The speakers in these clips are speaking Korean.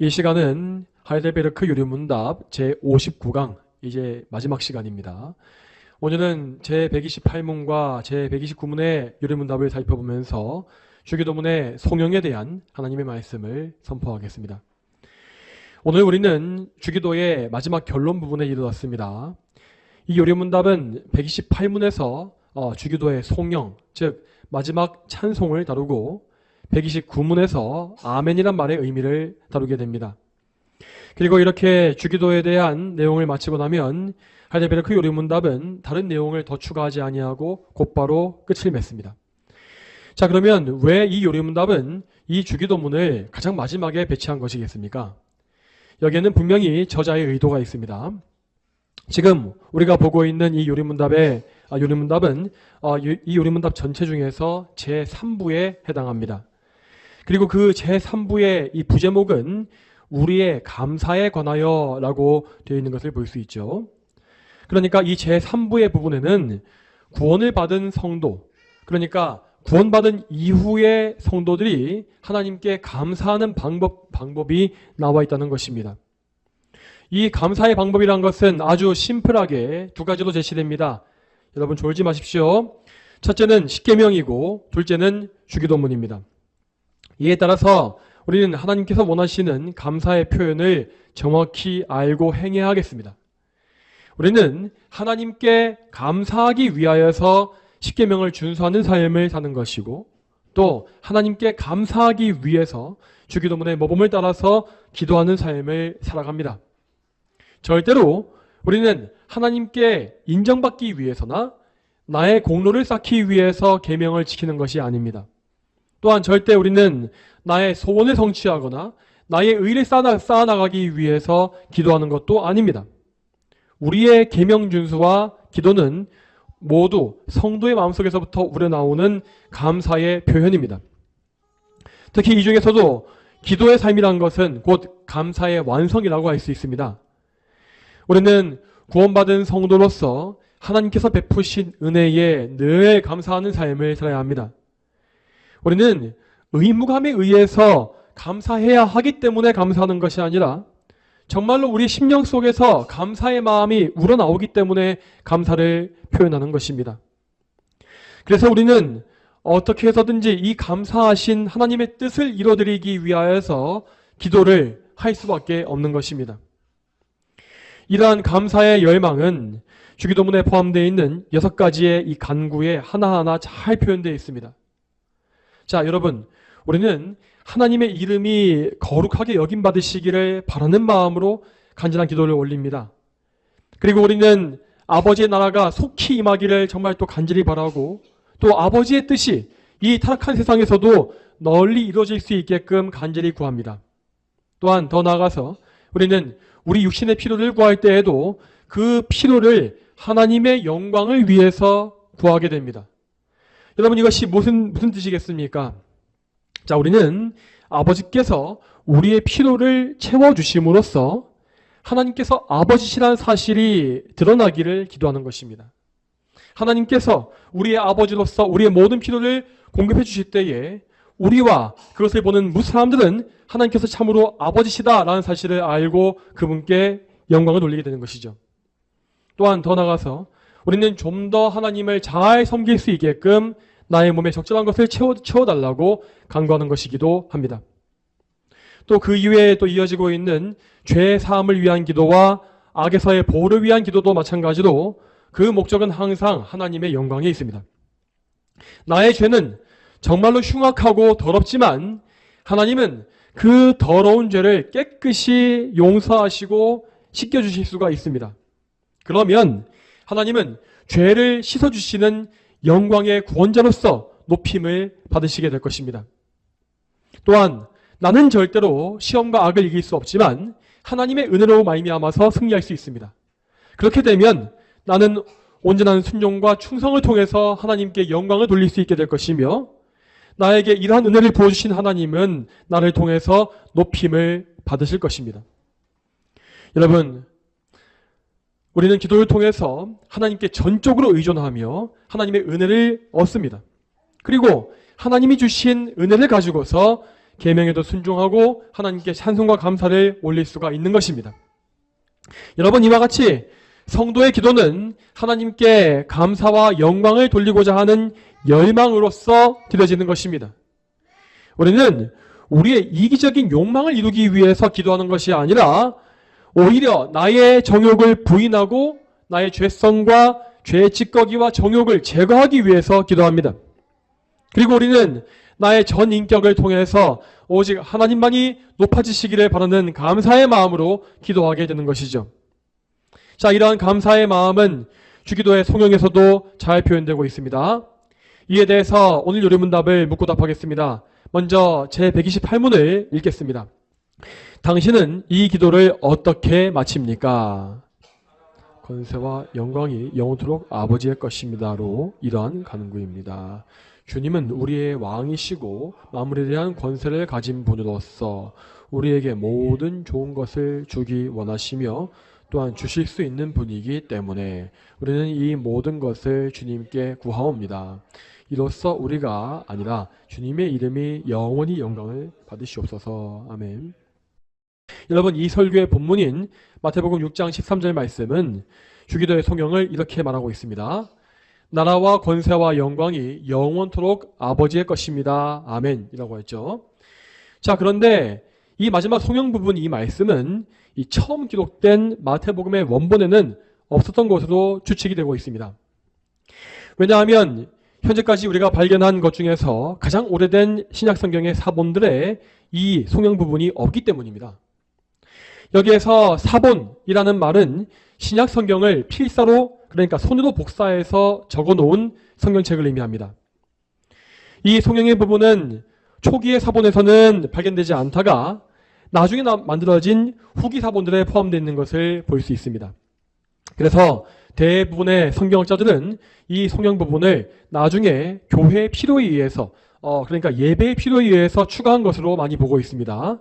이 시간은 하이델베르크 요리문답 제59강 이제 마지막 시간입니다. 오늘은 제128문과 제129문의 요리문답을 살펴보면서 주기도문의 송영에 대한 하나님의 말씀을 선포하겠습니다. 오늘 우리는 주기도의 마지막 결론 부분에 이르렀습니다. 이 요리문답은 128문에서 주기도의 송영, 즉 마지막 찬송을 다루고 129문에서 아멘이란 말의 의미를 다루게 됩니다. 그리고 이렇게 주기도에 대한 내용을 마치고 나면 하이델베르크 요리문답은 다른 내용을 더 추가하지 아니하고 곧바로 끝을 맺습니다. 자, 그러면 왜 이 요리문답은 이 주기도문을 가장 마지막에 배치한 것이겠습니까? 여기에는 분명히 저자의 의도가 있습니다. 지금 우리가 보고 있는 이 요리문답은 이 요리문답 전체 중에서 제3부에 해당합니다. 그리고 그 제3부의 이 부제목은 우리의 감사에 관하여 라고 되어 있는 것을 볼 수 있죠. 그러니까 이 제3부의 부분에는 구원을 받은 성도, 그러니까 구원받은 이후의 성도들이 하나님께 감사하는 방법이 나와 있다는 것입니다. 이 감사의 방법이란 것은 아주 심플하게 두 가지로 제시됩니다. 여러분 졸지 마십시오. 첫째는 십계명이고 둘째는 주기도문입니다. 이에 따라서 우리는 하나님께서 원하시는 감사의 표현을 정확히 알고 행해야 하겠습니다. 우리는 하나님께 감사하기 위하여서 십계명을 준수하는 삶을 사는 것이고 또 하나님께 감사하기 위해서 주기도문의 모범을 따라서 기도하는 삶을 살아갑니다. 절대로 우리는 하나님께 인정받기 위해서나 나의 공로를 쌓기 위해서 계명을 지키는 것이 아닙니다. 또한 절대 우리는 나의 소원을 성취하거나 나의 의를 쌓아나가기 위해서 기도하는 것도 아닙니다. 우리의 계명 준수와 기도는 모두 성도의 마음속에서부터 우러나오는 감사의 표현입니다. 특히 이 중에서도 기도의 삶이란 것은 곧 감사의 완성이라고 할 수 있습니다. 우리는 구원받은 성도로서 하나님께서 베푸신 은혜에 늘 감사하는 삶을 살아야 합니다. 우리는 의무감에 의해서 감사해야 하기 때문에 감사하는 것이 아니라 정말로 우리 심령 속에서 감사의 마음이 우러나오기 때문에 감사를 표현하는 것입니다. 그래서 우리는 어떻게 해서든지 이 감사하신 하나님의 뜻을 이루어드리기 위하여서 기도를 할 수밖에 없는 것입니다. 이러한 감사의 열망은 주기도문에 포함되어 있는 6가지의 이 간구에 하나하나 잘 표현되어 있습니다. 자, 여러분, 우리는 하나님의 이름이 거룩하게 여김받으시기를 바라는 마음으로 간절한 기도를 올립니다. 그리고 우리는 아버지의 나라가 속히 임하기를 정말 또 간절히 바라고 또 아버지의 뜻이 이 타락한 세상에서도 널리 이루어질 수 있게끔 간절히 구합니다. 또한 더 나아가서 우리는 우리 육신의 필요를 구할 때에도 그 필요를 하나님의 영광을 위해서 구하게 됩니다. 여러분 이것이 무슨 뜻이겠습니까? 자, 우리는 아버지께서 우리의 필요를 채워주심으로써 하나님께서 아버지시라는 사실이 드러나기를 기도하는 것입니다. 하나님께서 우리의 아버지로서 우리의 모든 필요를 공급해 주실 때에 우리와 그것을 보는 무슨 사람들은 하나님께서 참으로 아버지시다라는 사실을 알고 그분께 영광을 돌리게 되는 것이죠. 또한 더 나아가서 우리는 좀 더 하나님을 잘 섬길 수 있게끔 나의 몸에 적절한 것을 채워달라고 간구하는 것이기도 합니다. 또 그 이외에 또 이어지고 있는 죄 사함을 위한 기도와 악에서의 보호를 위한 기도도 마찬가지로 그 목적은 항상 하나님의 영광에 있습니다. 나의 죄는 정말로 흉악하고 더럽지만 하나님은 그 더러운 죄를 깨끗이 용서하시고 씻겨주실 수가 있습니다. 그러면 하나님은 죄를 씻어주시는 영광의 구원자로서 높임을 받으시게 될 것입니다. 또한 나는 절대로 시험과 악을 이길 수 없지만 하나님의 은혜로 말미암아서 승리할 수 있습니다. 그렇게 되면 나는 온전한 순종과 충성을 통해서 하나님께 영광을 돌릴 수 있게 될 것이며 나에게 이러한 은혜를 부어주신 하나님은 나를 통해서 높임을 받으실 것입니다. 여러분, 우리는 기도를 통해서 하나님께 전적으로 의존하며 하나님의 은혜를 얻습니다. 그리고 하나님이 주신 은혜를 가지고서 계명에도 순종하고 하나님께 찬송과 감사를 올릴 수가 있는 것입니다. 여러분, 이와 같이 성도의 기도는 하나님께 감사와 영광을 돌리고자 하는 열망으로서 드려지는 것입니다. 우리는 우리의 이기적인 욕망을 이루기 위해서 기도하는 것이 아니라 오히려 나의 정욕을 부인하고 나의 죄성과 죄의 찌꺼기와 정욕을 제거하기 위해서 기도합니다. 그리고 우리는 나의 전 인격을 통해서 오직 하나님만이 높아지시기를 바라는 감사의 마음으로 기도하게 되는 것이죠. 자, 이러한 감사의 마음은 주기도의 송영에서도 잘 표현되고 있습니다. 이에 대해서 오늘 요리문답을 묻고 답하겠습니다. 먼저 제 128문을 읽겠습니다. 당신은 이 기도를 어떻게 마칩니까? 권세와 영광이 영원토록 아버지의 것입니다로 이러한 간구입니다. 주님은 우리의 왕이시고 만물에 대한 권세를 가진 분으로서 우리에게 모든 좋은 것을 주기 원하시며 또한 주실 수 있는 분이기 때문에 우리는 이 모든 것을 주님께 구하옵니다. 이로써 우리가 아니라 주님의 이름이 영원히 영광을 받으시옵소서. 아멘. 여러분, 이 설교의 본문인 마태복음 6장 13절 말씀은 주기도의 송영을 이렇게 말하고 있습니다. 나라와 권세와 영광이 영원토록 아버지의 것입니다. 아멘 이라고 했죠. 자, 그런데 이 마지막 송영 부분, 이 말씀은 이 처음 기록된 마태복음의 원본에는 없었던 것으로 추측이 되고 있습니다. 왜냐하면 현재까지 우리가 발견한 것 중에서 가장 오래된 신약성경의 사본들에 이 송영 부분이 없기 때문입니다. 여기에서 사본이라는 말은 신약성경을 필사로, 그러니까 손으로 복사해서 적어놓은 성경책을 의미합니다. 이 송영의 부분은 초기의 사본에서는 발견되지 않다가 나중에 만들어진 후기 사본들에 포함되어 있는 것을 볼 수 있습니다. 그래서 대부분의 성경학자들은 이 송영 부분을 나중에 교회의 필요에 의해서, 그러니까 예배의 필요에 의해서 추가한 것으로 많이 보고 있습니다.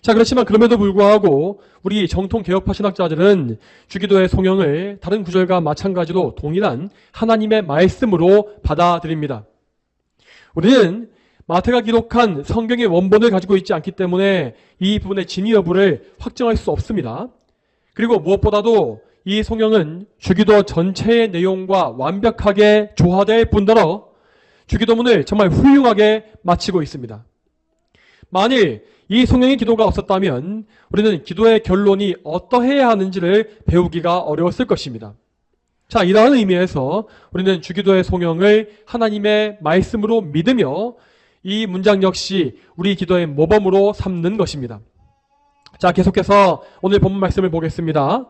자, 그렇지만 그럼에도 불구하고 우리 정통 개혁파 신학자들은 주기도의 송영을 다른 구절과 마찬가지로 동일한 하나님의 말씀으로 받아들입니다. 우리는 마태가 기록한 성경의 원본을 가지고 있지 않기 때문에 이 부분의 진위 여부를 확정할 수 없습니다. 그리고 무엇보다도 이 송영은 주기도 전체의 내용과 완벽하게 조화될 뿐더러 주기도문을 정말 훌륭하게 마치고 있습니다. 만일 이 송영의 기도가 없었다면 우리는 기도의 결론이 어떠해야 하는지를 배우기가 어려웠을 것입니다. 자, 이러한 의미에서 우리는 주기도의 송영을 하나님의 말씀으로 믿으며 이 문장 역시 우리 기도의 모범으로 삼는 것입니다. 자, 계속해서 오늘 본문 말씀을 보겠습니다.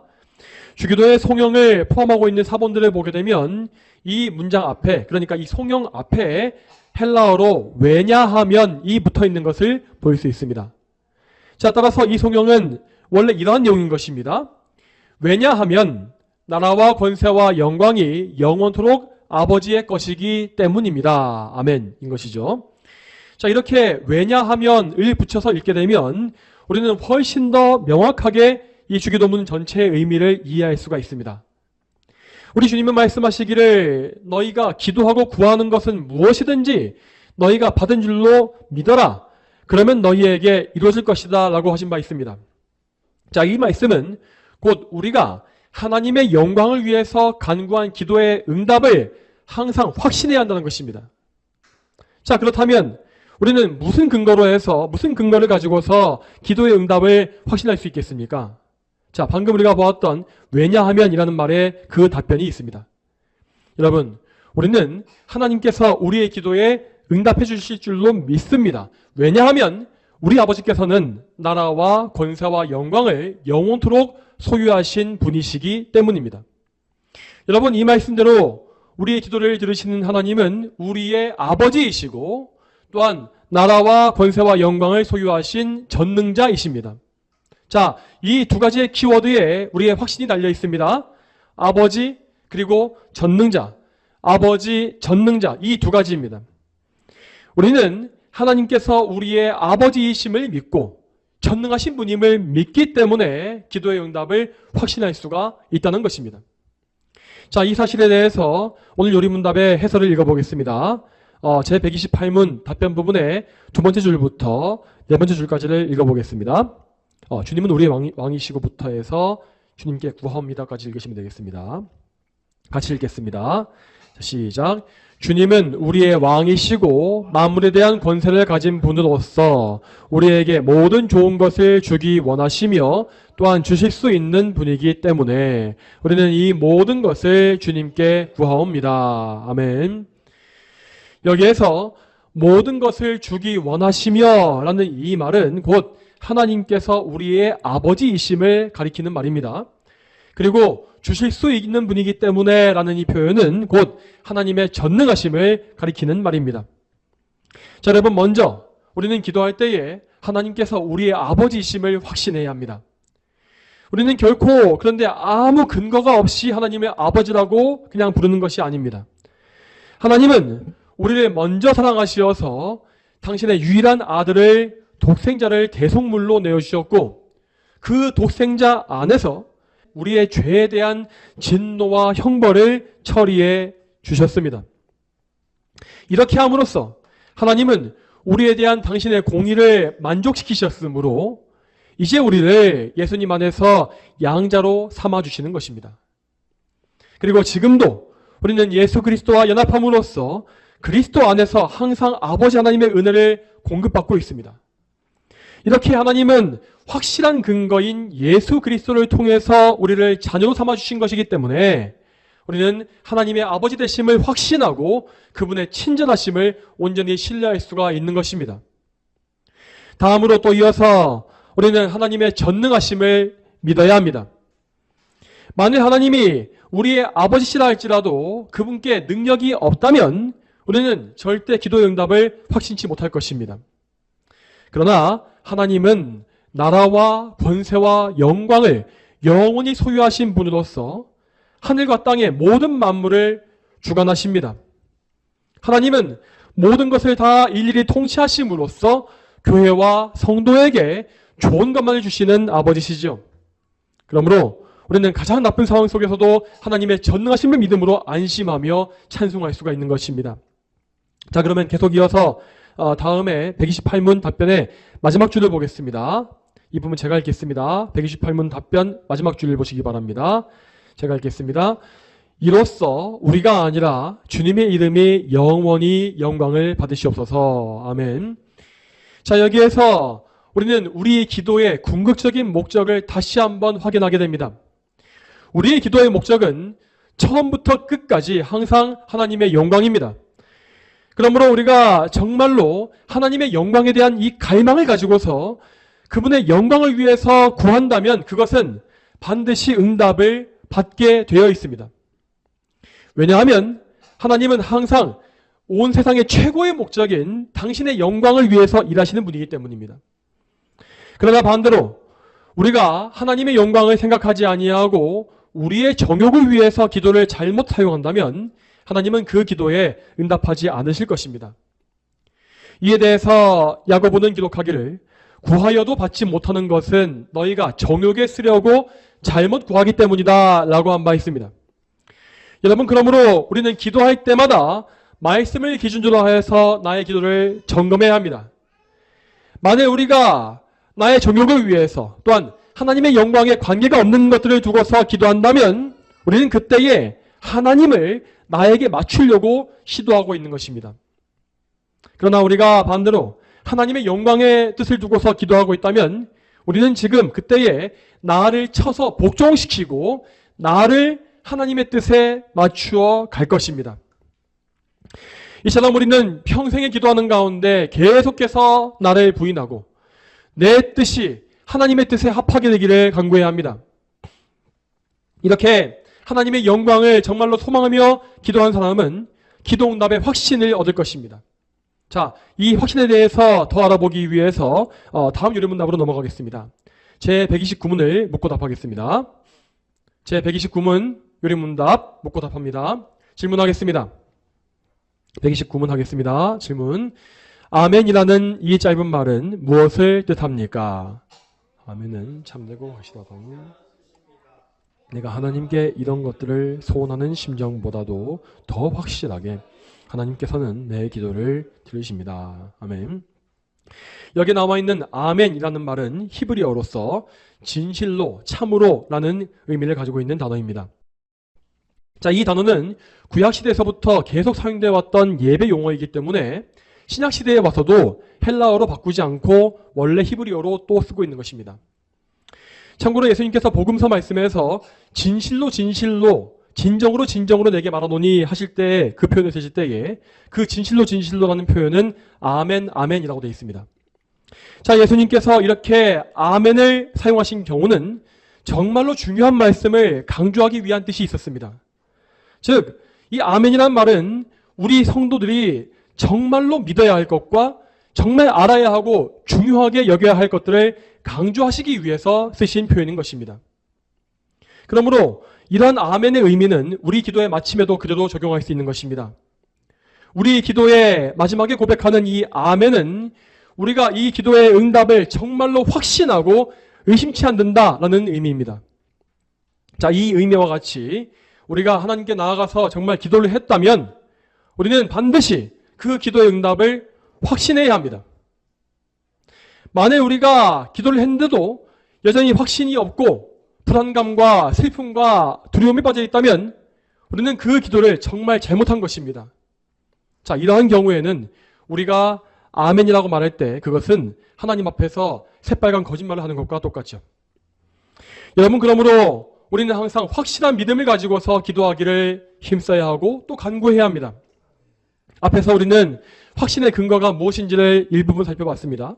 주기도의 송영을 포함하고 있는 사본들을 보게 되면 이 문장 앞에, 그러니까 이 송영 앞에 헬라어로 왜냐하면이 붙어 있는 것을 볼 수 있습니다. 자, 따라서 이 송영은 원래 이러한 내용인 것입니다. 왜냐하면 나라와 권세와 영광이 영원토록 아버지의 것이기 때문입니다. 아멘인 것이죠. 자, 이렇게 왜냐하면을 붙여서 읽게 되면 우리는 훨씬 더 명확하게 이 주기도문 전체의 의미를 이해할 수가 있습니다. 우리 주님은 말씀하시기를 너희가 기도하고 구하는 것은 무엇이든지 너희가 받은 줄로 믿어라. 그러면 너희에게 이루어질 것이다 라고 하신 바 있습니다. 자, 이 말씀은 곧 우리가 하나님의 영광을 위해서 간구한 기도의 응답을 항상 확신해야 한다는 것입니다. 자, 그렇다면 우리는 무슨 근거를 가지고서 기도의 응답을 확신할 수 있겠습니까? 자, 방금 우리가 보았던 왜냐하면이라는 말에 그 답변이 있습니다. 여러분, 우리는 하나님께서 우리의 기도에 응답해 주실 줄로 믿습니다. 왜냐하면 우리 아버지께서는 나라와 권세와 영광을 영원토록 소유하신 분이시기 때문입니다. 여러분, 이 말씀대로 우리의 기도를 들으시는 하나님은 우리의 아버지이시고 또한 나라와 권세와 영광을 소유하신 전능자이십니다. 자, 이 두 가지의 키워드에 우리의 확신이 달려 있습니다. 아버지 그리고 전능자, 아버지, 전능자, 이 두 가지입니다. 우리는 하나님께서 우리의 아버지이심을 믿고 전능하신 분임을 믿기 때문에 기도의 응답을 확신할 수가 있다는 것입니다. 자, 이 사실에 대해서 오늘 요리문답의 해설을 읽어보겠습니다. 제 128문 답변 부분의 두 번째 줄부터 네 번째 줄까지를 읽어보겠습니다. 주님은 우리의 왕이시고부터 해서 주님께 구하옵니다까지 읽으시면 되겠습니다. 같이 읽겠습니다. 자, 시작. 주님은 우리의 왕이시고 만물에 대한 권세를 가진 분으로서 우리에게 모든 좋은 것을 주기 원하시며 또한 주실 수 있는 분이기 때문에 우리는 이 모든 것을 주님께 구하옵니다. 아멘. 여기에서 모든 것을 주기 원하시며 라는 이 말은 곧 하나님께서 우리의 아버지이심을 가리키는 말입니다. 그리고 주실 수 있는 분이기 때문에 라는 이 표현은 곧 하나님의 전능하심을 가리키는 말입니다. 자, 여러분, 먼저 우리는 기도할 때에 하나님께서 우리의 아버지이심을 확신해야 합니다. 우리는 결코 그런데 아무 근거가 없이 하나님의 아버지라고 그냥 부르는 것이 아닙니다. 하나님은 우리를 먼저 사랑하시어서 당신의 유일한 아들을 독생자를 대속물로 내어주셨고 그 독생자 안에서 우리의 죄에 대한 진노와 형벌을 처리해 주셨습니다. 이렇게 함으로써 하나님은 우리에 대한 당신의 공의를 만족시키셨으므로 이제 우리를 예수님 안에서 양자로 삼아주시는 것입니다. 그리고 지금도 우리는 예수 그리스도와 연합함으로써 그리스도 안에서 항상 아버지 하나님의 은혜를 공급받고 있습니다. 이렇게 하나님은 확실한 근거인 예수 그리스도를 통해서 우리를 자녀로 삼아주신 것이기 때문에 우리는 하나님의 아버지 되심을 확신하고 그분의 친절하심을 온전히 신뢰할 수가 있는 것입니다. 다음으로 또 이어서 우리는 하나님의 전능하심을 믿어야 합니다. 만일 하나님이 우리의 아버지시라 할지라도 그분께 능력이 없다면 우리는 절대 기도의 응답을 확신치 못할 것입니다. 그러나 하나님은 나라와 권세와 영광을 영원히 소유하신 분으로서 하늘과 땅의 모든 만물을 주관하십니다. 하나님은 모든 것을 다 일일이 통치하심으로써 교회와 성도에게 좋은 것만을 주시는 아버지시죠. 그러므로 우리는 가장 나쁜 상황 속에서도 하나님의 전능하심을 믿음으로 안심하며 찬송할 수가 있는 것입니다. 자, 그러면 계속 이어서 다음에 128문 답변의 마지막 줄을 보겠습니다. 이 부분 제가 읽겠습니다. 128문 답변 마지막 줄을 보시기 바랍니다. 제가 읽겠습니다. 이로써 우리가 아니라 주님의 이름이 영원히 영광을 받으시옵소서. 아멘. 자, 여기에서 우리는 우리 기도의 궁극적인 목적을 다시 한번 확인하게 됩니다. 우리의 기도의 목적은 처음부터 끝까지 항상 하나님의 영광입니다. 그러므로 우리가 정말로 하나님의 영광에 대한 이 갈망을 가지고서 그분의 영광을 위해서 구한다면 그것은 반드시 응답을 받게 되어 있습니다. 왜냐하면 하나님은 항상 온 세상의 최고의 목적인 당신의 영광을 위해서 일하시는 분이기 때문입니다. 그러나 반대로 우리가 하나님의 영광을 생각하지 아니하고 우리의 정욕을 위해서 기도를 잘못 사용한다면 하나님은 그 기도에 응답하지 않으실 것입니다. 이에 대해서 야고보는 기록하기를 구하여도 받지 못하는 것은 너희가 정욕에 쓰려고 잘못 구하기 때문이다 라고 한 바 있습니다. 여러분, 그러므로 우리는 기도할 때마다 말씀을 기준으로 해서 나의 기도를 점검해야 합니다. 만약 우리가 나의 정욕을 위해서 또한 하나님의 영광에 관계가 없는 것들을 두고서 기도한다면 우리는 그때에 하나님을 나에게 맞추려고 시도하고 있는 것입니다. 그러나 우리가 반대로 하나님의 영광의 뜻을 두고서 기도하고 있다면 우리는 지금 그때에 나를 쳐서 복종시키고 나를 하나님의 뜻에 맞추어 갈 것입니다. 이처럼 우리는 평생에 기도하는 가운데 계속해서 나를 부인하고 내 뜻이 하나님의 뜻에 합하게 되기를 간구해야 합니다. 이렇게 하나님의 영광을 정말로 소망하며 기도한 사람은 기도 응답의 확신을 얻을 것입니다. 자, 이 확신에 대해서 더 알아보기 위해서 다음 요리문답으로 넘어가겠습니다. 제 129문을 묻고 답하겠습니다. 제 129문 요리문답 묻고 답합니다. 질문하겠습니다. 129문 하겠습니다. 질문. 아멘이라는 이 짧은 말은 무엇을 뜻합니까? 아멘은 참되고 확실하다니 내가 하나님께 이런 것들을 소원하는 심정보다도 더 확실하게 하나님께서는 내 기도를 들으십니다. 아멘. 여기 나와 있는 아멘이라는 말은 히브리어로서 진실로, 참으로라는 의미를 가지고 있는 단어입니다. 자, 이 단어는 구약시대에서부터 계속 사용되어 왔던 예배 용어이기 때문에 신약시대에 와서도 헬라어로 바꾸지 않고 원래 히브리어로 또 쓰고 있는 것입니다. 참고로 예수님께서 복음서 말씀에서 진실로 진실로 진정으로 진정으로 내게 말하노니 하실 때 그 표현을 쓰실 때에 그 진실로 진실로라는 표현은 아멘 아멘이라고 되어 있습니다. 자, 예수님께서 이렇게 아멘을 사용하신 경우는 정말로 중요한 말씀을 강조하기 위한 뜻이 있었습니다. 즉, 이 아멘이라는 말은 우리 성도들이 정말로 믿어야 할 것과 정말 알아야 하고 중요하게 여겨야 할 것들을 강조하시기 위해서 쓰신 표현인 것입니다. 그러므로 이러한 아멘의 의미는 우리 기도의 마침에도 그대로 적용할 수 있는 것입니다. 우리 기도의 마지막에 고백하는 이 아멘은 우리가 이 기도의 응답을 정말로 확신하고 의심치 않는다라는 의미입니다. 자, 이 의미와 같이 우리가 하나님께 나아가서 정말 기도를 했다면 우리는 반드시 그 기도의 응답을 확신해야 합니다. 만약 우리가 기도를 했는데도 여전히 확신이 없고 불안감과 슬픔과 두려움에 빠져 있다면 우리는 그 기도를 정말 잘못한 것입니다. 자, 이러한 경우에는 우리가 아멘이라고 말할 때 그것은 하나님 앞에서 새빨간 거짓말을 하는 것과 똑같죠. 여러분, 그러므로 우리는 항상 확실한 믿음을 가지고서 기도하기를 힘써야 하고 또 간구해야 합니다. 앞에서 우리는 확신의 근거가 무엇인지를 일부분 살펴봤습니다.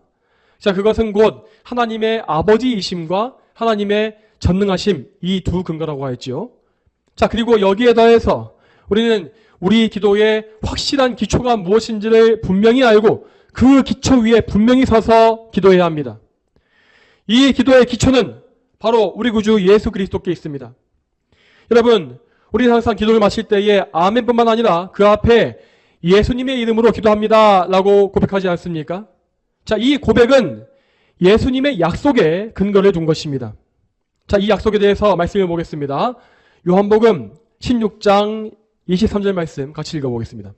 자, 그것은 곧 하나님의 아버지이심과 하나님의 전능하심, 이 두 근거라고 하였죠. 자, 그리고 여기에 더해서 우리는 우리 기도의 확실한 기초가 무엇인지를 분명히 알고 그 기초 위에 분명히 서서 기도해야 합니다. 이 기도의 기초는 바로 우리 구주 예수 그리스도께 있습니다. 여러분, 우리는 항상 기도를 마칠 때에 아멘뿐만 아니라 그 앞에 예수님의 이름으로 기도합니다 라고 고백하지 않습니까? 자, 이 고백은 예수님의 약속에 근거를 둔 것입니다. 자, 이 약속에 대해서 말씀해 보겠습니다. 요한복음 16장 23절 말씀 같이 읽어보겠습니다.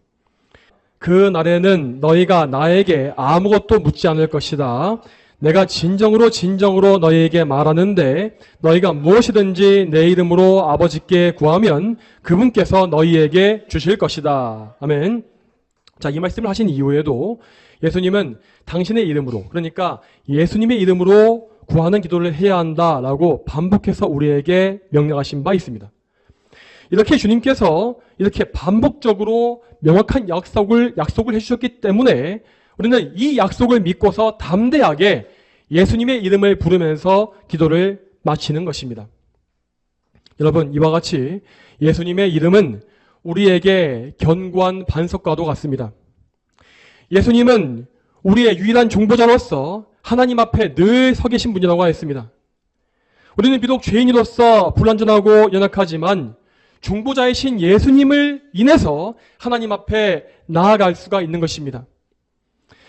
그 날에는 너희가 나에게 아무것도 묻지 않을 것이다. 내가 진정으로 진정으로 너희에게 말하는데 너희가 무엇이든지 내 이름으로 아버지께 구하면 그분께서 너희에게 주실 것이다. 아멘. 자, 이 말씀을 하신 이후에도 예수님은 당신의 이름으로, 그러니까 예수님의 이름으로 구하는 기도를 해야 한다라고 반복해서 우리에게 명령하신 바 있습니다. 이렇게 주님께서 이렇게 반복적으로 명확한 약속을 해주셨기 때문에 우리는 이 약속을 믿고서 담대하게 예수님의 이름을 부르면서 기도를 마치는 것입니다. 여러분, 이와 같이 예수님의 이름은 우리에게 견고한 반석과도 같습니다. 예수님은 우리의 유일한 중보자로서 하나님 앞에 늘 서 계신 분이라고 하였습니다. 우리는 비록 죄인으로서 불완전하고 연약하지만 중보자이신 예수님을 인해서 하나님 앞에 나아갈 수가 있는 것입니다.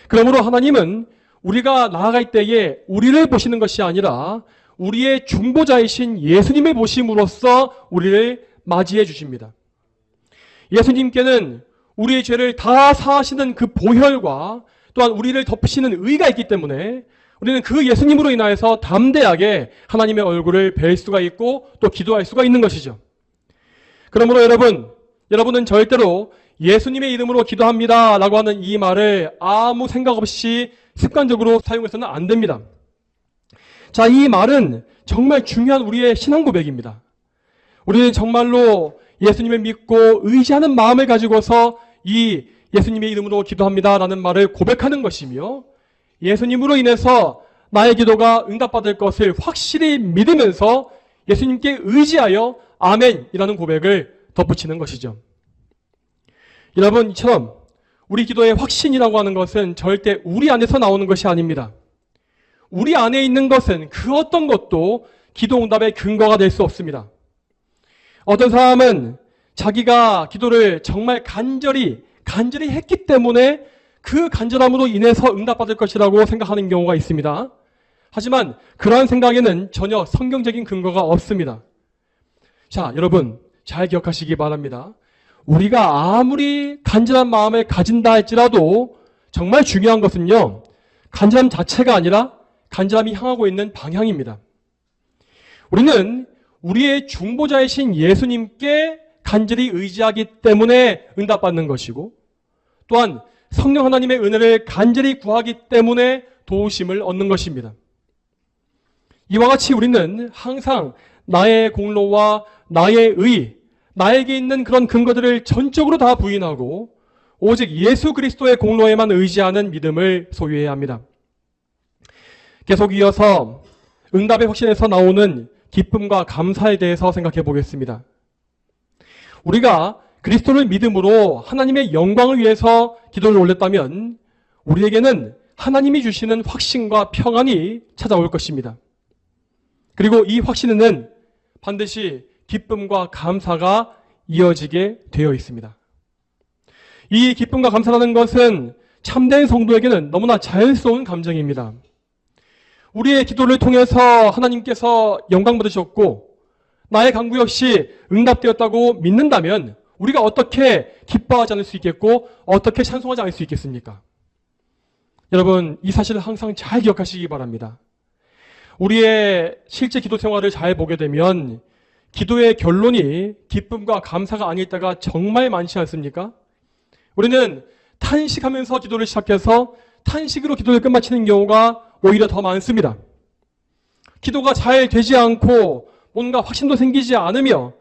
그러므로 하나님은 우리가 나아갈 때에 우리를 보시는 것이 아니라 우리의 중보자이신 예수님을 보심으로써 우리를 맞이해 주십니다. 예수님께는 우리의 죄를 다 사하시는 그 보혈과 또한 우리를 덮으시는 의가 있기 때문에 우리는 그 예수님으로 인하여서 담대하게 하나님의 얼굴을 뵐 수가 있고 또 기도할 수가 있는 것이죠. 그러므로 여러분은 절대로 예수님의 이름으로 기도합니다 라고 하는 이 말을 아무 생각 없이 습관적으로 사용해서는 안 됩니다. 자, 이 말은 정말 중요한 우리의 신앙 고백입니다. 우리는 정말로 예수님을 믿고 의지하는 마음을 가지고서 이 예수님의 이름으로 기도합니다 라는 말을 고백하는 것이며 예수님으로 인해서 나의 기도가 응답받을 것을 확실히 믿으면서 예수님께 의지하여 아멘이라는 고백을 덧붙이는 것이죠. 여러분, 이처럼 우리 기도의 확신이라고 하는 것은 절대 우리 안에서 나오는 것이 아닙니다. 우리 안에 있는 것은 그 어떤 것도 기도 응답의 근거가 될 수 없습니다. 어떤 사람은 자기가 기도를 정말 간절히 했기 때문에 그 간절함으로 인해서 응답받을 것이라고 생각하는 경우가 있습니다. 하지만 그러한 생각에는 전혀 성경적인 근거가 없습니다. 자, 여러분 잘 기억하시기 바랍니다. 우리가 아무리 간절한 마음을 가진다 할지라도 정말 중요한 것은요, 간절함 자체가 아니라 간절함이 향하고 있는 방향입니다. 우리는 우리의 중보자이신 예수님께 간절히 의지하기 때문에 응답받는 것이고, 또한 성령 하나님의 은혜를 간절히 구하기 때문에 도우심을 얻는 것입니다. 이와 같이 우리는 항상 나의 공로와 나의 의, 나에게 있는 그런 근거들을 전적으로 다 부인하고 오직 예수 그리스도의 공로에만 의지하는 믿음을 소유해야 합니다. 계속 이어서 응답의 확신에서 나오는 기쁨과 감사에 대해서 생각해 보겠습니다. 우리가 그리스도를 믿음으로 하나님의 영광을 위해서 기도를 올렸다면 우리에게는 하나님이 주시는 확신과 평안이 찾아올 것입니다. 그리고 이 확신에는 반드시 기쁨과 감사가 이어지게 되어 있습니다. 이 기쁨과 감사라는 것은 참된 성도에게는 너무나 자연스러운 감정입니다. 우리의 기도를 통해서 하나님께서 영광 받으셨고 나의 간구 역시 응답되었다고 믿는다면 우리가 어떻게 기뻐하지 않을 수 있겠고 어떻게 찬송하지 않을 수 있겠습니까? 여러분, 이 사실을 항상 잘 기억하시기 바랍니다. 우리의 실제 기도 생활을 잘 보게 되면 기도의 결론이 기쁨과 감사가 아닐 때가 정말 많지 않습니까? 우리는 탄식하면서 기도를 시작해서 탄식으로 기도를 끝마치는 경우가 오히려 더 많습니다. 기도가 잘 되지 않고 뭔가 확신도 생기지 않으며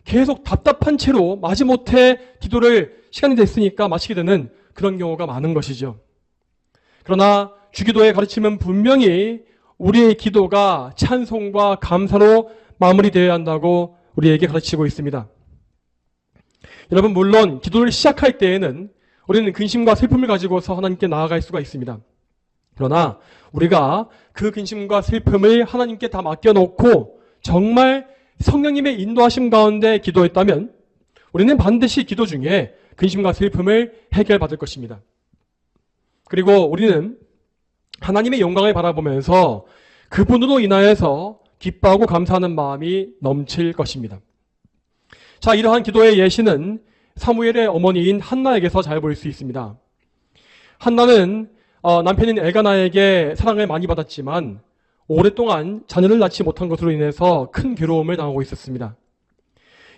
계속 답답한 채로 마지못해 기도를 시간이 됐으니까 마치게 되는 그런 경우가 많은 것이죠. 그러나 주기도의 가르침은 분명히 우리의 기도가 찬송과 감사로 마무리되어야 한다고 우리에게 가르치고 있습니다. 여러분, 물론 기도를 시작할 때에는 우리는 근심과 슬픔을 가지고서 하나님께 나아갈 수가 있습니다. 그러나 우리가 그 근심과 슬픔을 하나님께 다 맡겨놓고 정말 성령님의 인도하심 가운데 기도했다면 우리는 반드시 기도 중에 근심과 슬픔을 해결받을 것입니다. 그리고 우리는 하나님의 영광을 바라보면서 그분으로 인하여서 기뻐하고 감사하는 마음이 넘칠 것입니다. 자, 이러한 기도의 예시는 사무엘의 어머니인 한나에게서 잘 볼 수 있습니다. 한나는 남편인 엘가나에게 사랑을 많이 받았지만 오랫동안 자녀를 낳지 못한 것으로 인해서 큰 괴로움을 당하고 있었습니다.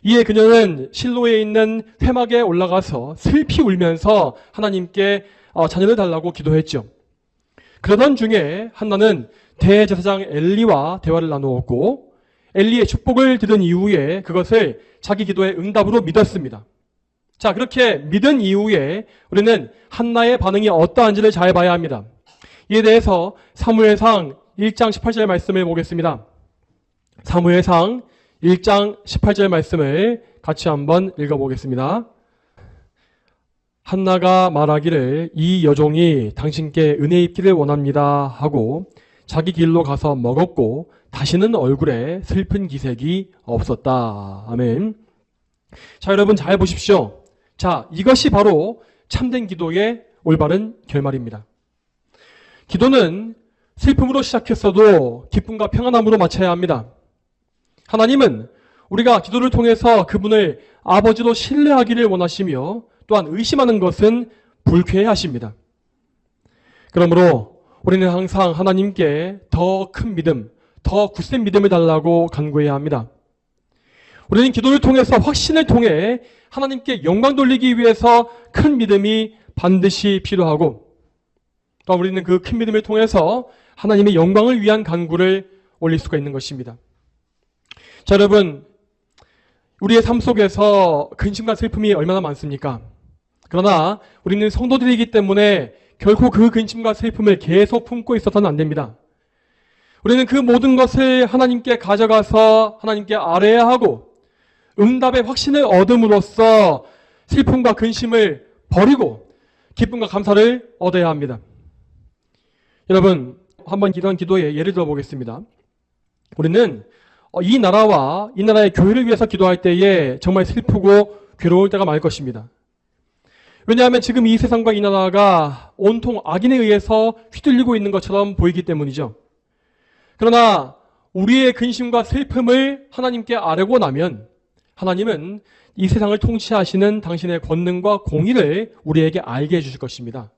이에 그녀는 실로에 있는 회막에 올라가서 슬피 울면서 하나님께 자녀를 달라고 기도했죠. 그러던 중에 한나는 대제사장 엘리와 대화를 나누었고 엘리의 축복을 들은 이후에 그것을 자기 기도의 응답으로 믿었습니다. 자, 그렇게 믿은 이후에 우리는 한나의 반응이 어떠한지를 잘 봐야 합니다. 이에 대해서 사무엘상 1장 18절 말씀을 보겠습니다. 사무엘상 1장 18절 말씀을 같이 한번 읽어보겠습니다. 한나가 말하기를 이 여종이 당신께 은혜 입기를 원합니다 하고 자기 길로 가서 먹었고 다시는 얼굴에 슬픈 기색이 없었다. 아멘. 자, 여러분 잘 보십시오. 자, 이것이 바로 참된 기도의 올바른 결말입니다. 기도는 슬픔으로 시작했어도 기쁨과 평안함으로 마쳐야 합니다. 하나님은 우리가 기도를 통해서 그분을 아버지로 신뢰하기를 원하시며 또한 의심하는 것은 불쾌해 하십니다. 그러므로 우리는 항상 하나님께 더 큰 믿음, 더 굳센 믿음을 달라고 간구해야 합니다. 우리는 기도를 통해서 확신을 통해 하나님께 영광 돌리기 위해서 큰 믿음이 반드시 필요하고 또 우리는 그 큰 믿음을 통해서 하나님의 영광을 위한 간구를 올릴 수가 있는 것입니다. 자, 여러분, 우리의 삶 속에서 근심과 슬픔이 얼마나 많습니까? 그러나 우리는 성도들이기 때문에 결코 그 근심과 슬픔을 계속 품고 있어서는 안 됩니다. 우리는 그 모든 것을 하나님께 가져가서 하나님께 아뢰야 하고 응답의 확신을 얻음으로써 슬픔과 근심을 버리고 기쁨과 감사를 얻어야 합니다. 여러분, 한번 이런 기도에 예를 들어 보겠습니다. 우리는 이 나라와 이 나라의 교회를 위해서 기도할 때에 정말 슬프고 괴로울 때가 많을 것입니다. 왜냐하면 지금 이 세상과 이 나라가 온통 악인에 의해서 휘둘리고 있는 것처럼 보이기 때문이죠. 그러나 우리의 근심과 슬픔을 하나님께 아뢰고 나면 하나님은 이 세상을 통치하시는 당신의 권능과 공의를 우리에게 알게 해주실 것입니다.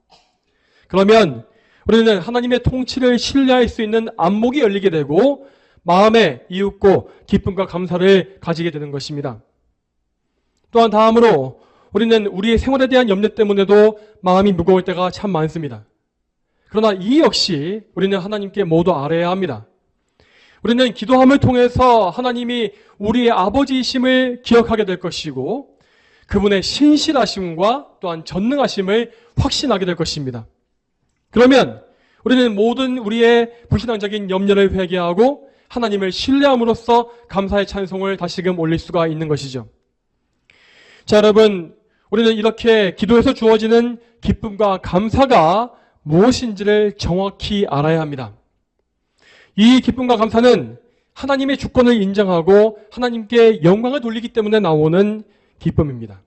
그러면 우리는 하나님의 통치를 신뢰할 수 있는 안목이 열리게 되고 마음에 이윽고 기쁨과 감사를 가지게 되는 것입니다. 또한 다음으로 우리는 우리의 생활에 대한 염려 때문에도 마음이 무거울 때가 참 많습니다. 그러나 이 역시 우리는 하나님께 모두 알아야 합니다. 우리는 기도함을 통해서 하나님이 우리의 아버지이심을 기억하게 될 것이고 그분의 신실하심과 또한 전능하심을 확신하게 될 것입니다. 그러면 우리는 모든 우리의 불신앙적인 염려를 회개하고 하나님을 신뢰함으로써 감사의 찬송을 다시금 올릴 수가 있는 것이죠. 자, 여러분, 우리는 이렇게 기도에서 주어지는 기쁨과 감사가 무엇인지를 정확히 알아야 합니다. 이 기쁨과 감사는 하나님의 주권을 인정하고 하나님께 영광을 돌리기 때문에 나오는 기쁨입니다.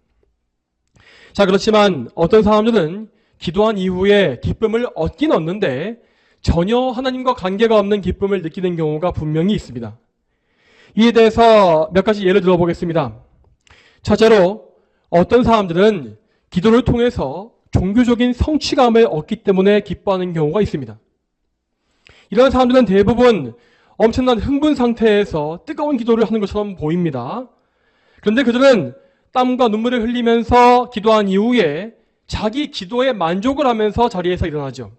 자, 그렇지만 어떤 사람들은 기도한 이후에 기쁨을 얻긴 얻는데 전혀 하나님과 관계가 없는 기쁨을 느끼는 경우가 분명히 있습니다. 이에 대해서 몇 가지 예를 들어보겠습니다. 첫째로 어떤 사람들은 기도를 통해서 종교적인 성취감을 얻기 때문에 기뻐하는 경우가 있습니다. 이런 사람들은 대부분 엄청난 흥분 상태에서 뜨거운 기도를 하는 것처럼 보입니다. 그런데 그들은 땀과 눈물을 흘리면서 기도한 이후에 자기 기도에 만족을 하면서 자리에서 일어나죠.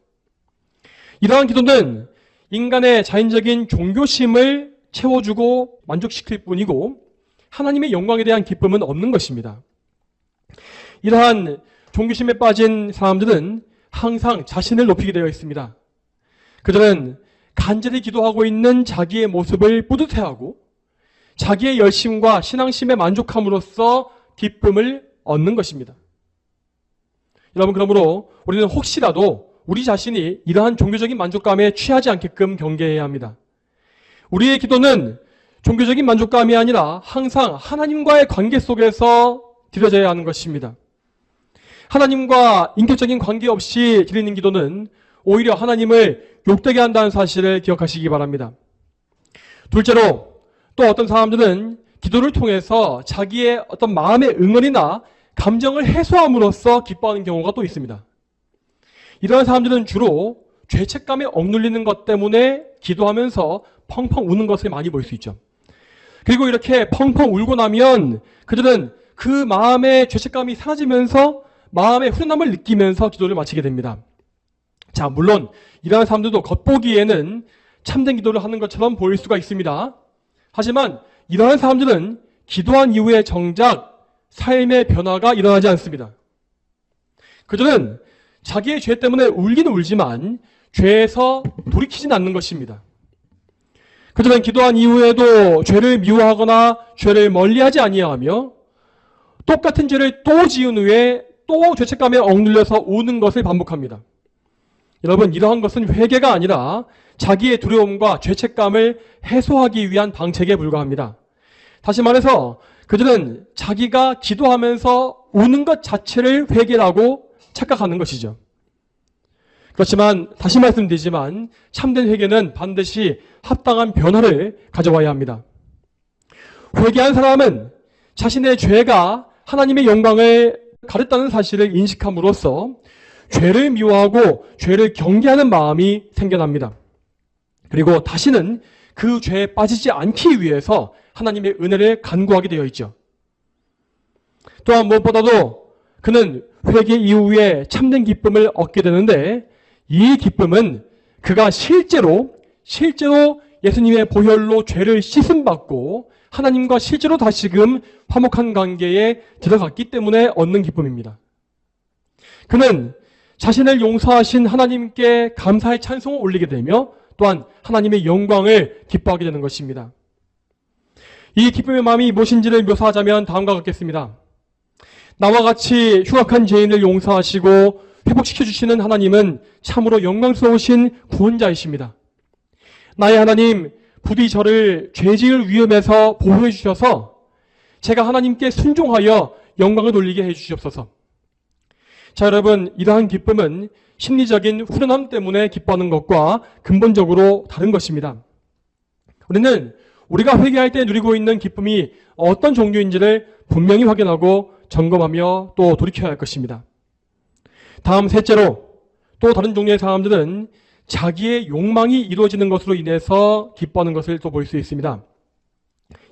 이러한 기도는 인간의 자연적인 종교심을 채워주고 만족시킬 뿐이고 하나님의 영광에 대한 기쁨은 없는 것입니다. 이러한 종교심에 빠진 사람들은 항상 자신을 높이게 되어 있습니다. 그들은 간절히 기도하고 있는 자기의 모습을 뿌듯해하고 자기의 열심과 신앙심에 만족함으로써 기쁨을 얻는 것입니다. 여러분, 그러므로 우리는 혹시라도 우리 자신이 이러한 종교적인 만족감에 취하지 않게끔 경계해야 합니다. 우리의 기도는 종교적인 만족감이 아니라 항상 하나님과의 관계 속에서 드려져야 하는 것입니다. 하나님과 인격적인 관계 없이 드리는 기도는 오히려 하나님을 욕되게 한다는 사실을 기억하시기 바랍니다. 둘째로 또 어떤 사람들은 기도를 통해서 자기의 어떤 마음의 응어리나 감정을 해소함으로써 기뻐하는 경우가 또 있습니다. 이러한 사람들은 주로 죄책감에 억눌리는 것 때문에 기도하면서 펑펑 우는 것을 많이 볼 수 있죠. 그리고 이렇게 펑펑 울고 나면 그들은 그 마음의 죄책감이 사라지면서 마음의 후련함을 느끼면서 기도를 마치게 됩니다. 자, 물론 이러한 사람들도 겉보기에는 참된 기도를 하는 것처럼 보일 수가 있습니다. 하지만 이러한 사람들은 기도한 이후에 정작 삶의 변화가 일어나지 않습니다. 그들은 자기의 죄 때문에 울긴 울지만 죄에서 돌이키진 않는 것입니다. 그들은 기도한 이후에도 죄를 미워하거나 죄를 멀리하지 아니하며 똑같은 죄를 또 지은 후에 또 죄책감에 억눌려서 우는 것을 반복합니다. 여러분, 이러한 것은 회개가 아니라 자기의 두려움과 죄책감을 해소하기 위한 방책에 불과합니다. 다시 말해서 그들은 자기가 기도하면서 우는 것 자체를 회개라고 착각하는 것이죠. 그렇지만 다시 말씀드리지만 참된 회개는 반드시 합당한 변화를 가져와야 합니다. 회개한 사람은 자신의 죄가 하나님의 영광을 가렸다는 사실을 인식함으로써 죄를 미워하고 죄를 경계하는 마음이 생겨납니다. 그리고 다시는 그 죄에 빠지지 않기 위해서 하나님의 은혜를 간구하게 되어 있죠. 또한 무엇보다도 그는 회개 이후에 참된 기쁨을 얻게 되는데 이 기쁨은 그가 실제로 예수님의 보혈로 죄를 씻음받고 하나님과 실제로 다시금 화목한 관계에 들어갔기 때문에 얻는 기쁨입니다. 그는 자신을 용서하신 하나님께 감사의 찬송을 올리게 되며 또한 하나님의 영광을 기뻐하게 되는 것입니다. 이 기쁨의 마음이 무엇인지를 묘사하자면 다음과 같겠습니다. 나와 같이 흉악한 죄인을 용서하시고 회복시켜주시는 하나님은 참으로 영광스러우신 구원자이십니다. 나의 하나님, 부디 저를 죄지을 위험에서 보호해 주셔서 제가 하나님께 순종하여 영광을 돌리게 해 주시옵소서. 자, 여러분, 이러한 기쁨은 심리적인 후련함 때문에 기뻐하는 것과 근본적으로 다른 것입니다. 우리는 우리가 회개할 때 누리고 있는 기쁨이 어떤 종류인지를 분명히 확인하고 점검하며 또 돌이켜야 할 것입니다. 다음 셋째로, 또 다른 종류의 사람들은 자기의 욕망이 이루어지는 것으로 인해서 기뻐하는 것을 또 볼 수 있습니다.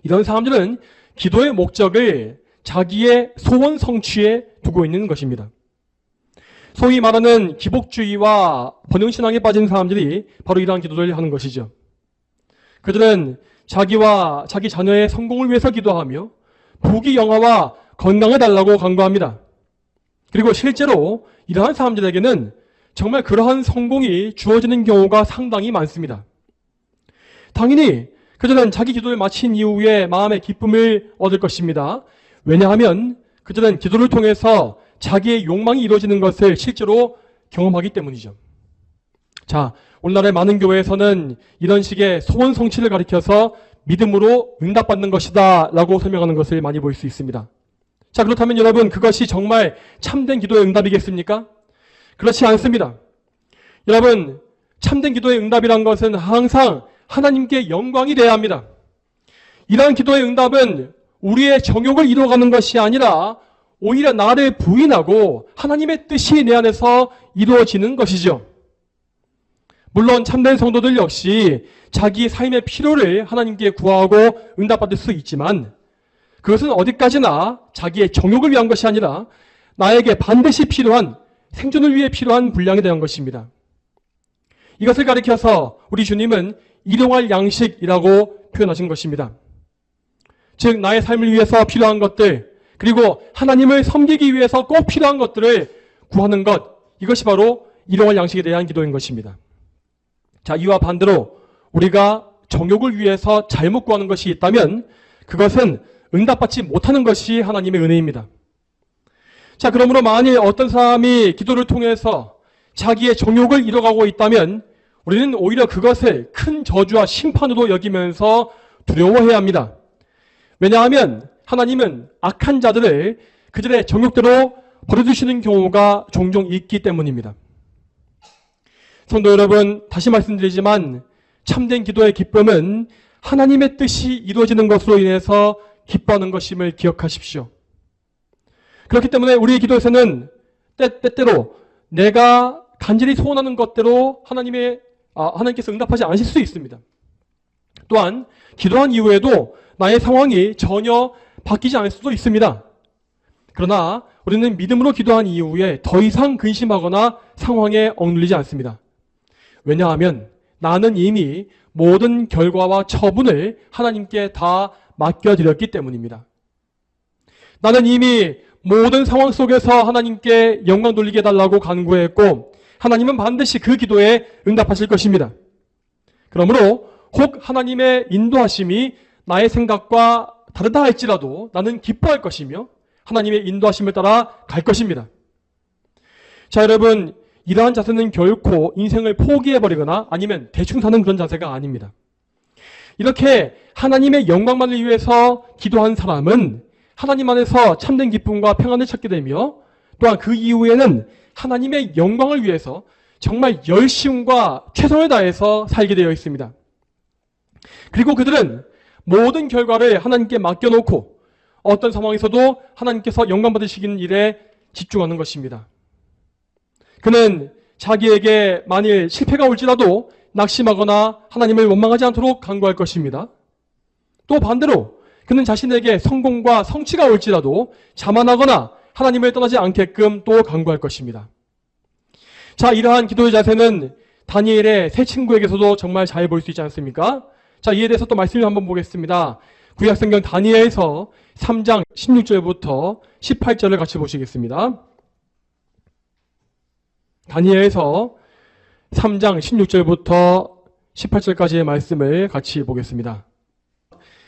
이런 사람들은 기도의 목적을 자기의 소원 성취에 두고 있는 것입니다. 소위 말하는 기복주의와 번영신앙에 빠진 사람들이 바로 이러한 기도를 하는 것이죠. 그들은 자기와 자기 자녀의 성공을 위해서 기도하며 부귀 영화와 건강을 달라고 간구합니다. 그리고 실제로 이러한 사람들에게는 정말 그러한 성공이 주어지는 경우가 상당히 많습니다. 당연히 그들은 자기 기도를 마친 이후에 마음의 기쁨을 얻을 것입니다. 왜냐하면 그들은 기도를 통해서 자기의 욕망이 이루어지는 것을 실제로 경험하기 때문이죠. 자, 오늘날의 많은 교회에서는 이런 식의 소원 성취를 가리켜서 믿음으로 응답받는 것이다 라고 설명하는 것을 많이 볼 수 있습니다. 자, 그렇다면 여러분, 그것이 정말 참된 기도의 응답이겠습니까? 그렇지 않습니다. 여러분, 참된 기도의 응답이란 것은 항상 하나님께 영광이 되어야 합니다. 이러한 기도의 응답은 우리의 정욕을 이루어가는 것이 아니라 오히려 나를 부인하고 하나님의 뜻이 내 안에서 이루어지는 것이죠. 물론 참된 성도들 역시 자기 삶의 필요를 하나님께 구하고 응답받을 수 있지만 그것은 어디까지나 자기의 정욕을 위한 것이 아니라 나에게 반드시 필요한, 생존을 위해 필요한 분량에 대한 것입니다. 이것을 가리켜서 우리 주님은 일용할 양식이라고 표현하신 것입니다. 즉 나의 삶을 위해서 필요한 것들, 그리고 하나님을 섬기기 위해서 꼭 필요한 것들을 구하는 것, 이것이 바로 일용할 양식에 대한 기도인 것입니다. 자, 이와 반대로 우리가 정욕을 위해서 잘못 구하는 것이 있다면 그것은 응답받지 못하는 것이 하나님의 은혜입니다. 자, 그러므로 만일 어떤 사람이 기도를 통해서 자기의 정욕을 이뤄가고 있다면 우리는 오히려 그것을 큰 저주와 심판으로 여기면서 두려워해야 합니다. 왜냐하면 하나님은 악한 자들을 그들의 정욕대로 버려두시는 경우가 종종 있기 때문입니다. 성도 여러분, 다시 말씀드리지만 참된 기도의 기쁨은 하나님의 뜻이 이루어지는 것으로 인해서 기뻐하는 것임을 기억하십시오. 그렇기 때문에 우리의 기도에서는 때때로 내가 간절히 소원하는 것대로 하나님께서 응답하지 않으실 수 있습니다. 또한 기도한 이후에도 나의 상황이 전혀 바뀌지 않을 수도 있습니다. 그러나 우리는 믿음으로 기도한 이후에 더 이상 근심하거나 상황에 억눌리지 않습니다. 왜냐하면 나는 이미 모든 결과와 처분을 하나님께 다 맡겨드렸기 때문입니다. 나는 이미 모든 상황 속에서 하나님께 영광 돌리게 해달라고 간구했고 하나님은 반드시 그 기도에 응답하실 것입니다. 그러므로 혹 하나님의 인도하심이 나의 생각과 다르다 할지라도 나는 기뻐할 것이며 하나님의 인도하심을 따라 갈 것입니다. 자, 여러분, 이러한 자세는 결코 인생을 포기해버리거나 아니면 대충 사는 그런 자세가 아닙니다. 이렇게 하나님의 영광만을 위해서 기도한 사람은 하나님 안에서 참된 기쁨과 평안을 찾게 되며 또한 그 이후에는 하나님의 영광을 위해서 정말 열심과 최선을 다해서 살게 되어 있습니다. 그리고 그들은 모든 결과를 하나님께 맡겨놓고 어떤 상황에서도 하나님께서 영광 받으시기는 일에 집중하는 것입니다. 그는 자기에게 만일 실패가 올지라도 낙심하거나 하나님을 원망하지 않도록 간구할 것입니다. 또 반대로 그는 자신에게 성공과 성취가 올지라도 자만하거나 하나님을 떠나지 않게끔 또 간구할 것입니다. 자, 이러한 기도의 자세는 다니엘의 세 친구에게서도 정말 잘 볼 수 있지 않습니까? 자, 이에 대해서 또 말씀을 한번 보겠습니다. 구약성경 다니엘서 3장 16절부터 18절을 같이 보시겠습니다. 다니엘서 3장 16절부터 18절까지의 말씀을 같이 보겠습니다.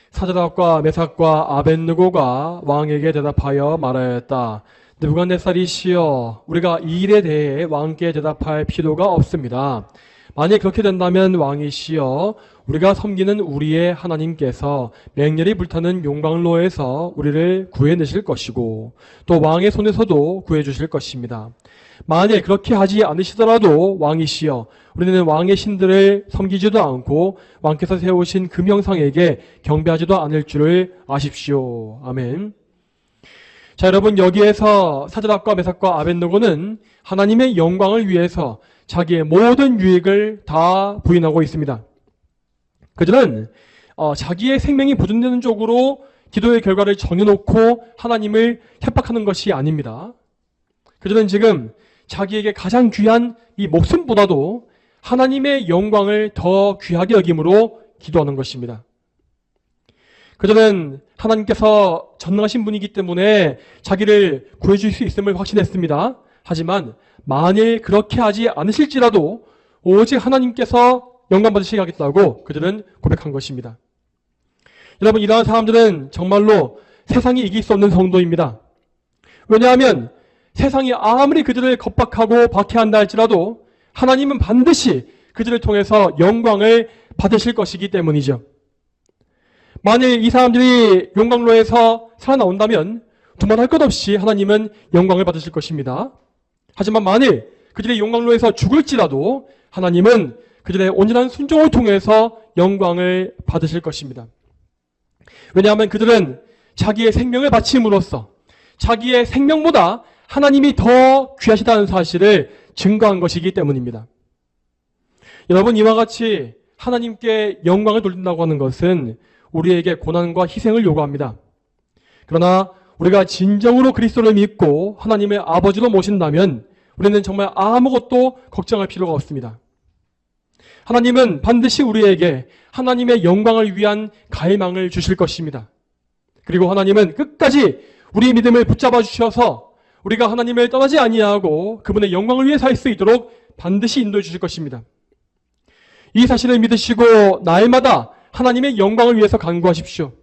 사드락과 메삭과 아벳느고가 왕에게 대답하여 말하였다. 느부갓네살이시여, 우리가 이 일에 대해 왕께 대답할 필요가 없습니다. 만약 그렇게 된다면 왕이시여, 우리가 섬기는 우리의 하나님께서 맹렬히 불타는 용광로에서 우리를 구해내실 것이고 또 왕의 손에서도 구해주실 것입니다. 만약 그렇게 하지 않으시더라도 왕이시여, 우리는 왕의 신들을 섬기지도 않고 왕께서 세우신 그 명상에게 경배하지도 않을 줄을 아십시오. 아멘. 자, 여러분, 여기에서 사드락과 메삭과 아벳느고는 하나님의 영광을 위해서 자기의 모든 유익을 다 부인하고 있습니다. 그들은 자기의 생명이 보존되는 쪽으로 기도의 결과를 정해놓고 하나님을 협박하는 것이 아닙니다. 그들은 지금 자기에게 가장 귀한 이 목숨보다도 하나님의 영광을 더 귀하게 여김으로 기도하는 것입니다. 그들은 하나님께서 전능하신 분이기 때문에 자기를 구해줄 수 있음을 확신했습니다. 하지만 만일 그렇게 하지 않으실지라도 오직 하나님께서 영광 받으시게 하겠다고 그들은 고백한 것입니다. 여러분, 이러한 사람들은 정말로 세상이 이길 수 없는 성도입니다. 왜냐하면 세상이 아무리 그들을 겁박하고 박해한다 할지라도 하나님은 반드시 그들을 통해서 영광을 받으실 것이기 때문이죠. 만일 이 사람들이 용광로에서 살아나온다면 두말할 것 없이 하나님은 영광을 받으실 것입니다. 하지만 만일 그들이 용광로에서 죽을지라도 하나님은 그들의 온전한 순종을 통해서 영광을 받으실 것입니다. 왜냐하면 그들은 자기의 생명을 바침으로써 자기의 생명보다 하나님이 더 귀하시다는 사실을 증거한 것이기 때문입니다. 여러분, 이와 같이 하나님께 영광을 돌린다고 하는 것은 우리에게 고난과 희생을 요구합니다. 그러나 우리가 진정으로 그리스도를 믿고 하나님의 아버지로 모신다면 우리는 정말 아무것도 걱정할 필요가 없습니다. 하나님은 반드시 우리에게 하나님의 영광을 위한 갈망을 주실 것입니다. 그리고 하나님은 끝까지 우리의 믿음을 붙잡아 주셔서 우리가 하나님을 떠나지 아니하고 그분의 영광을 위해 살 수 있도록 반드시 인도해 주실 것입니다. 이 사실을 믿으시고 날마다 하나님의 영광을 위해서 간구하십시오.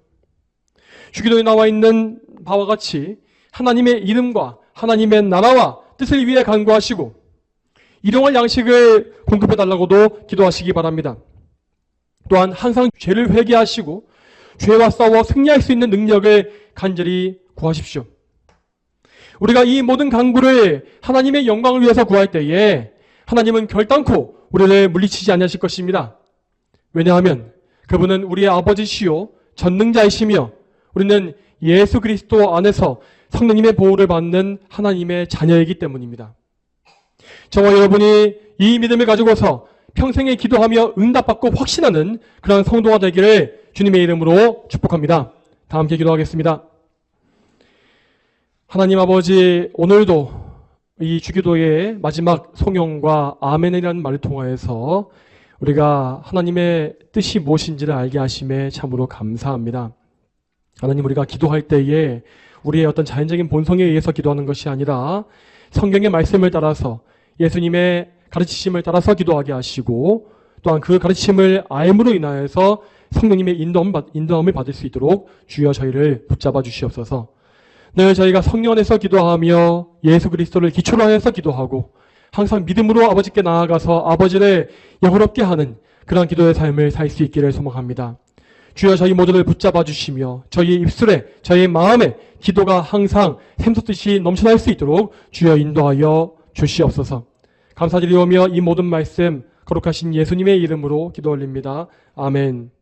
주기도에 나와 있는 바와 같이 하나님의 이름과 하나님의 나라와 뜻을 위해 간구하시고 일용할 양식을 공급해달라고도 기도하시기 바랍니다. 또한 항상 죄를 회개하시고 죄와 싸워 승리할 수 있는 능력을 간절히 구하십시오. 우리가 이 모든 간구를 하나님의 영광을 위해서 구할 때에 하나님은 결단코 우리를 물리치지 아니하실 것입니다. 왜냐하면 그분은 우리의 아버지시요 전능자이시며 우리는 예수 그리스도 안에서 성령님의 보호를 받는 하나님의 자녀이기 때문입니다. 저와 여러분이 이 믿음을 가지고서 평생에 기도하며 응답받고 확신하는 그러한 성도가 되기를 주님의 이름으로 축복합니다. 다 함께 기도하겠습니다. 하나님 아버지, 오늘도 이 주기도의 마지막 송영과 아멘이라는 말을 통하여서 우리가 하나님의 뜻이 무엇인지를 알게 하심에 참으로 감사합니다. 하나님, 우리가 기도할 때에 우리의 어떤 자연적인 본성에 의해서 기도하는 것이 아니라 성경의 말씀을 따라서 예수님의 가르치심을 따라서 기도하게 하시고 또한 그 가르침을 알므로 인하여서 성령님의 인도함을 받을 수 있도록 주여 저희를 붙잡아 주시옵소서. 늘 저희가 성령 안에서 기도하며 예수 그리스도를 기초로 하여서 기도하고 항상 믿음으로 아버지께 나아가서 아버지를 영화롭게 하는 그런 기도의 삶을 살 수 있기를 소망합니다. 주여 저희 모두를 붙잡아 주시며 저희 입술에 저희 마음에 기도가 항상 샘솟듯이 넘쳐날 수 있도록 주여 인도하여 주시옵소서. 감사드리오며 이 모든 말씀 거룩하신 예수님의 이름으로 기도 올립니다. 아멘.